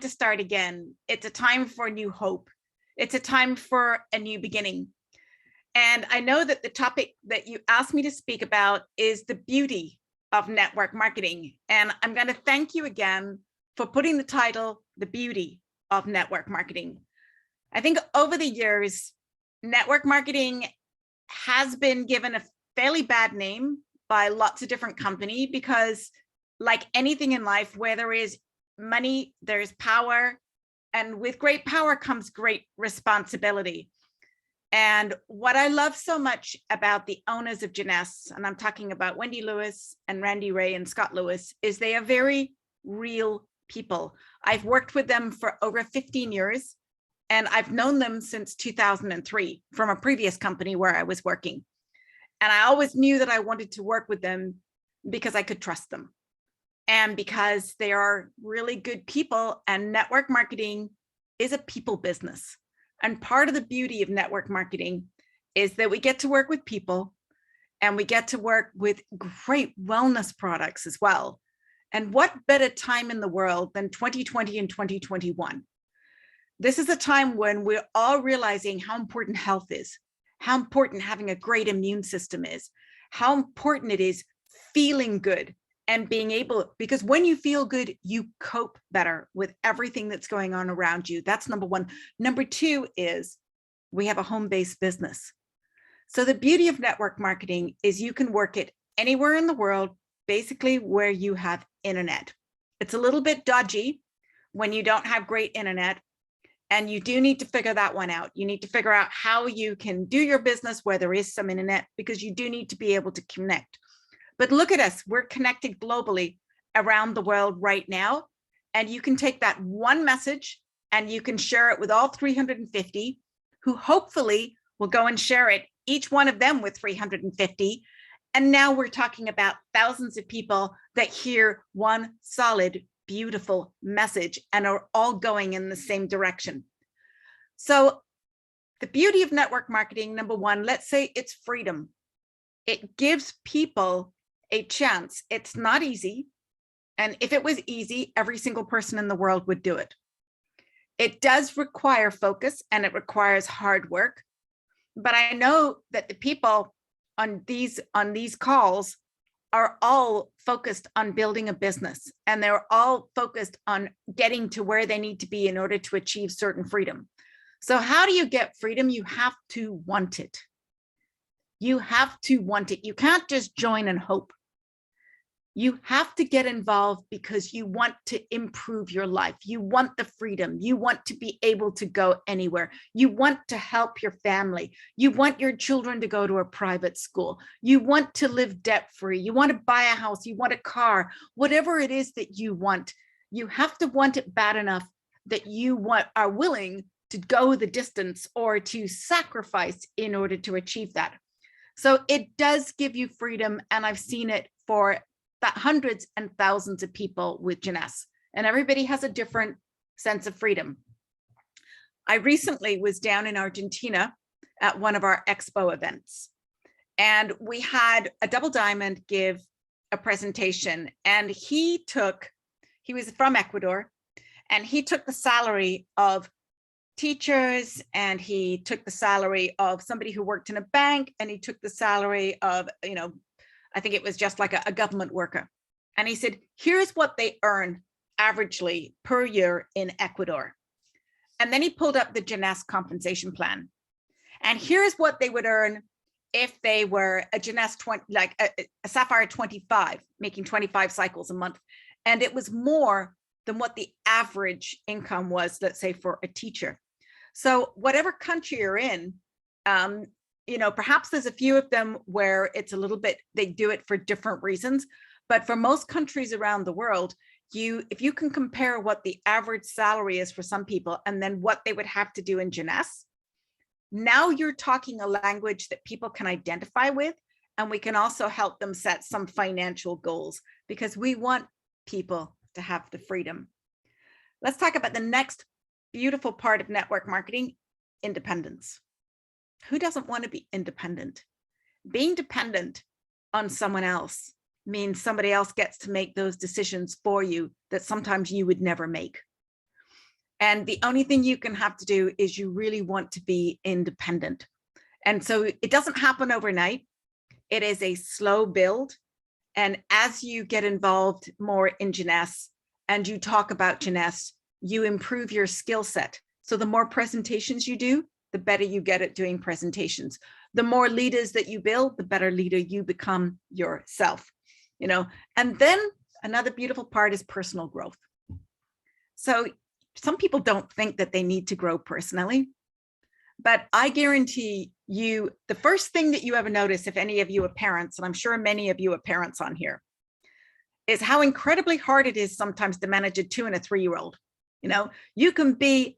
to start again. It's a time for new hope. It's a time for a new beginning. And I know that the topic that you asked me to speak about is the beauty of network marketing. And I'm going to thank you again for putting the title, The Beauty of Network Marketing. I think over the years, network marketing has been given a fairly bad name by lots of different companies because, like anything in life, where there is money, there's power, and with great power comes great responsibility. And what I love so much about the owners of Jeunesse, and I'm talking about Wendy Lewis and Randy Ray and Scott Lewis, is they are very real people. I've worked with them for over 15 years, and I've known them since 2003 from a previous company where I was working. And I always knew that I wanted to work with them because I could trust them. And because they are really good people, and network marketing is a people business. And part of the beauty of network marketing is that we get to work with people and we get to work with great wellness products as well. And what better time in the world than 2020 and 2021? This is a time when we're all realizing how important health is, how important having a great immune system is, how important it is feeling good and being able, because when you feel good, you cope better with everything that's going on around you. That's number one. Number two is we have a home-based business. So the beauty of network marketing is you can work it anywhere in the world, basically where you have internet. It's a little bit dodgy when you don't have great internet, and you do need to figure that one out. You need to figure out how you can do your business where there is some internet, because you do need to be able to connect. But look at us, we're connected globally around the world right now. And you can take that one message and you can share it with all 350 who hopefully will go and share it, each one of them with 350. And now we're talking about thousands of people that hear one solid, beautiful message and are all going in the same direction. So the beauty of network marketing, number one, let's say it's freedom. It gives people a chance. It's not easy. And if it was easy, every single person in the world would do it. It does require focus and it requires hard work. But I know that the people on these calls are all focused on building a business, and they're all focused on getting to where they need to be in order to achieve certain freedom. So how do you get freedom? You have to want it. You have to want it. You can't just join and hope. You have to get involved because you want to improve your life. You want the freedom. You want to be able to go anywhere. You want to help your family. You want your children to go to a private school. You want to live debt-free. You want to buy a house. You want a car. Whatever it is that you want, you have to want it bad enough that you are willing to go the distance or to sacrifice in order to achieve that. So it does give you freedom, and I've seen it for hundreds and thousands of people with Jeunesse, and everybody has a different sense of freedom. I recently was down in Argentina at one of our expo events, and we had a Double Diamond give a presentation, and he was from Ecuador, and he took the salary of teachers, and he took the salary of somebody who worked in a bank, and he took the salary of, I think it was just like a government worker. And he said, here's what they earn averagely per year in Ecuador. And then he pulled up the Jeunesse compensation plan. And here's what they would earn if they were a Jeunesse 20, like a Sapphire 25, making 25 cycles a month. And it was more than what the average income was, let's say, for a teacher. So whatever country you're in, perhaps there's a few of them where it's a little bit, they do it for different reasons. But for most countries around the world, if you can compare what the average salary is for some people and then what they would have to do in Jeunesse, now you're talking a language that people can identify with, and we can also help them set some financial goals, because we want people to have the freedom. Let's talk about the next beautiful part of network marketing, independence. Who doesn't want to be independent? Being dependent on someone else means somebody else gets to make those decisions for you that sometimes you would never make. And the only thing you can have to do is you really want to be independent. And so it doesn't happen overnight. It is a slow build. And as you get involved more in Jeunesse and you talk about Jeunesse, you improve your skill set. So the more presentations you do, the better you get at doing presentations. The more leaders that you build, the better leader you become yourself, you know. And then another beautiful part is personal growth. So some people don't think that they need to grow personally, but I guarantee you, the first thing that you ever notice, if any of you are parents, and I'm sure many of you are parents on here, is how incredibly hard it is sometimes to manage a 2 and a 3-year-old. You know, you can be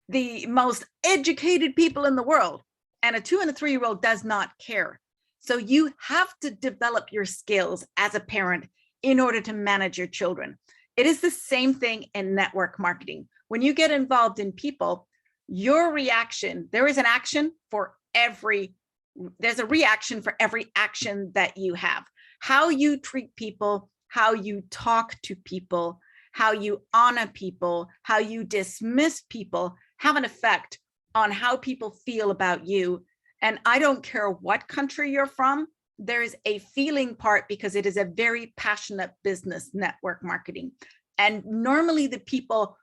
the most educated people in the world, and a 2 and a 3-year-old does not care. So you have to develop your skills as a parent in order to manage your children. It is the same thing in network marketing. When you get involved in people, your reaction, there is an action for there's a reaction for every action that you have. How you treat people, how you talk to people, how you honor people, how you dismiss people have an effect on how people feel about you. And I don't care what country you're from, there is a feeling part, because it is a very passionate business, network marketing. And normally the people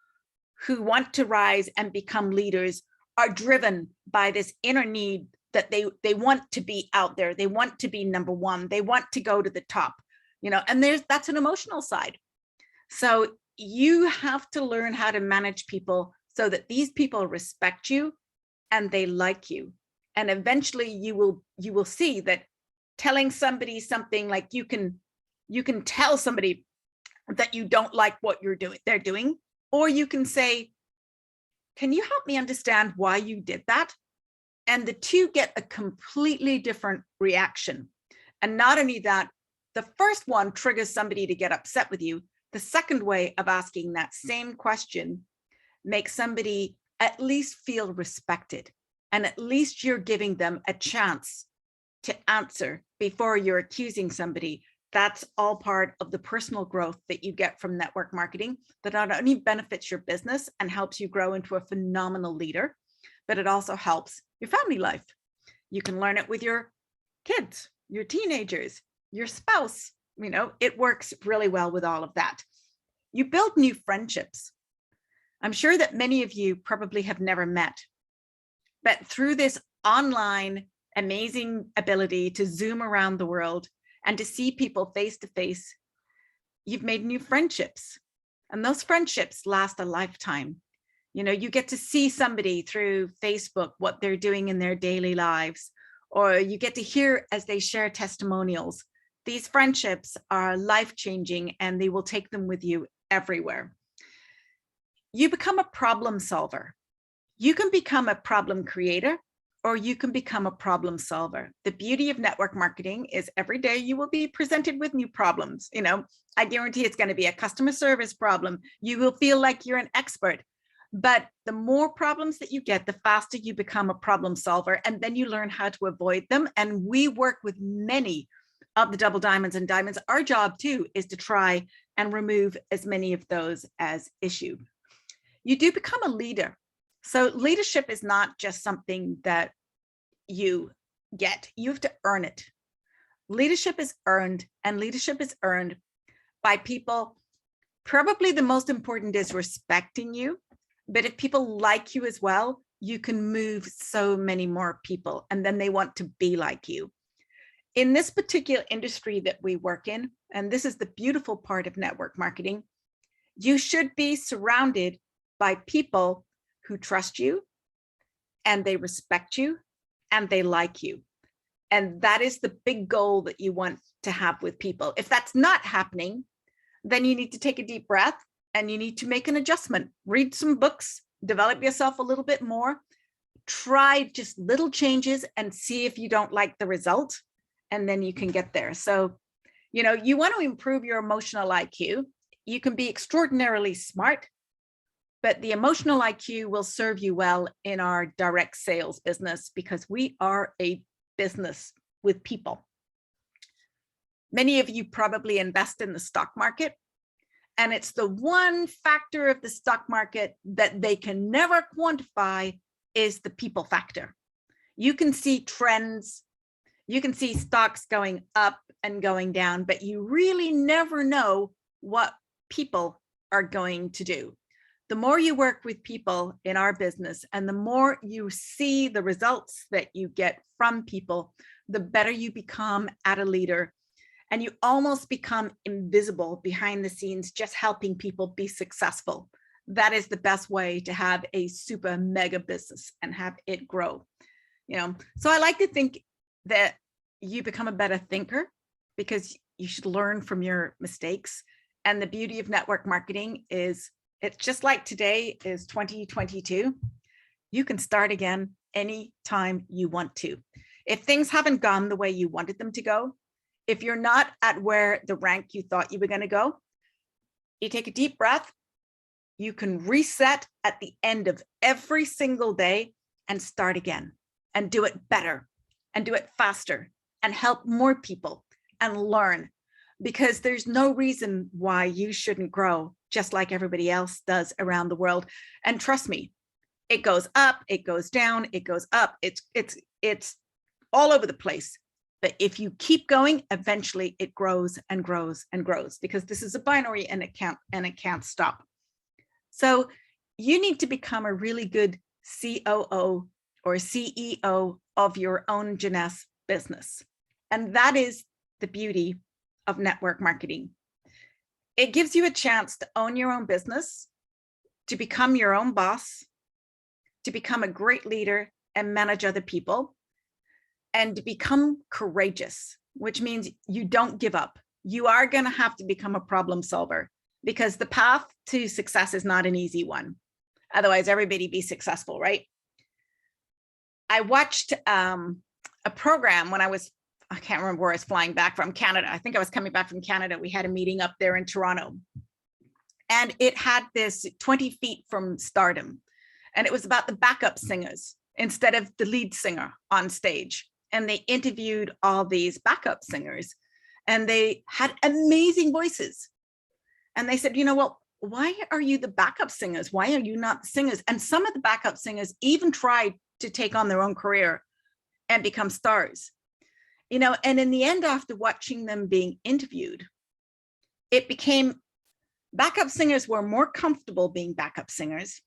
who want to rise and become leaders are driven by this inner need that they want to be out there. They want to be number one. They want to go to the top, you know, and that's an emotional side. So you have to learn how to manage people so that these people respect you and they like you. And eventually you will see that telling somebody something like you can tell somebody that you don't like what they're doing, or you can say, can you help me understand why you did that? And the two get a completely different reaction. And not only that, the first one triggers somebody to get upset with you. The second way of asking that same question makes somebody at least feel respected. And at least you're giving them a chance to answer before you're accusing somebody. That's all part of the personal growth that you get from network marketing, that not only benefits your business and helps you grow into a phenomenal leader, but it also helps your family life. You can learn it with your kids, your teenagers, your spouse. You know, it works really well with all of that. You build new friendships. I'm sure that many of you probably have never met, but through this online amazing ability to zoom around the world and to see people face to face, you've made new friendships. And those friendships last a lifetime. You know, you get to see somebody through Facebook, what they're doing in their daily lives, or you get to hear as they share testimonials. These friendships are life-changing and they will take them with you everywhere. You become a problem solver. You can become a problem creator, or you can become a problem solver. The beauty of network marketing is every day you will be presented with new problems. You know, I guarantee it's going to be a customer service problem. You will feel like you're an expert, but the more problems that you get, the faster you become a problem solver, and then you learn how to avoid them. And we work with many of the double diamonds and diamonds. Our job too is to try and remove as many of those as issue. You do become a leader. So leadership is not just something that you get, you have to earn it. Leadership is earned, and leadership is earned by people. Probably the most important is respecting you, but if people like you as well, you can move so many more people, and then they want to be like you. In this particular industry that we work in, and this is the beautiful part of network marketing, you should be surrounded by people who trust you, and they respect you, and they like you. And that is the big goal that you want to have with people. If that's not happening, then you need to take a deep breath and you need to make an adjustment. Read some books, develop yourself a little bit more, try just little changes and see if you don't like the result, and then you can get there. So, you know, you want to improve your emotional IQ. You can be extraordinarily smart, but the emotional IQ will serve you well in our direct sales business, because we are a business with people. Many of you probably invest in the stock market, And it's the one factor of the stock market that they can never quantify is the people factor. You can see trends, you can see stocks going up and going down, but you really never know what people are going to do. The more you work with people in our business and the more you see the results that you get from people, the better you become as a leader. And you almost become invisible behind the scenes, just helping people be successful. That is the best way to have a super mega business and have it grow. So I like to think that you become a better thinker because you should learn from your mistakes. And the beauty of network marketing is it's just like today is 2022. You can start again anytime you want to. If things haven't gone the way you wanted them to go, if you're not at where the rank you thought you were going to go, you take a deep breath. You can reset at the end of every single day and start again and do it better and do it faster and help more people and learn, because there's no reason why you shouldn't grow just like everybody else does around the world. And trust me, it goes up, it goes down, it goes up. It's all over the place. But if you keep going, eventually it grows and grows and grows, because this is a binary and it can't stop. So you need to become a really good COO or CEO of your own Jeunesse business. And that is the beauty of network marketing. It gives you a chance to own your own business, to become your own boss, to become a great leader and manage other people, and to become courageous, which means you don't give up. You are going to have to become a problem solver, because the path to success is not an easy one. Otherwise, everybody be successful, right? I watched a program when I can't remember where I was flying back from, Canada. I think I was coming back from Canada. We had a meeting up there in Toronto. And it had this 20 feet from stardom. And it was about the backup singers instead of the lead singer on stage. And they interviewed all these backup singers and they had amazing voices. And they said, well, why are you the backup singers? Why are you not the singers? And some of the backup singers even tried to take on their own career and become stars. And in the end, after watching them being interviewed, it became backup singers were more comfortable being backup singers.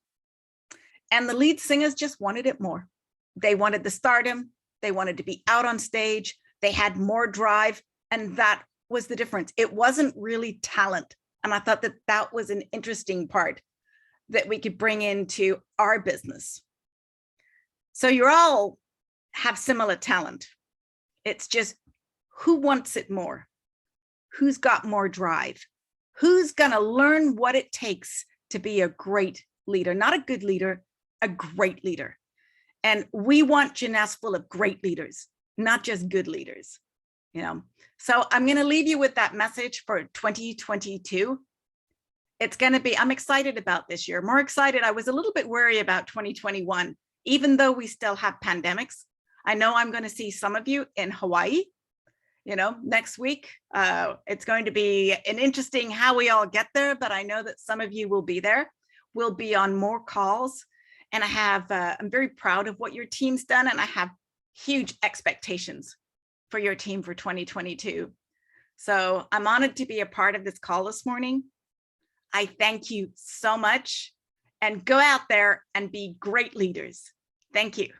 And the lead singers just wanted it more. They wanted the stardom. They wanted to be out on stage. They had more drive. And that was the difference. It wasn't really talent. And I thought that that was an interesting part that we could bring into our business. So you all have similar talent. It's just who wants it more? Who's got more drive? Who's going to learn what it takes to be a great leader? Not a good leader, a great leader. And we want Jeunesse full of great leaders, not just good leaders. So I'm going to leave you with that message for 2022. It's going to be, I'm excited about this year, more excited. I was a little bit worried about 2021, even though we still have pandemics. I know I'm going to see some of you in Hawaii, next week. It's going to be an interesting how we all get there, but I know that some of you will be there. We'll be on more calls. And I'm very proud of what your team's done. And I have huge expectations for your team for 2022. So I'm honored to be a part of this call this morning. I thank you so much, and go out there and be great leaders. Thank you.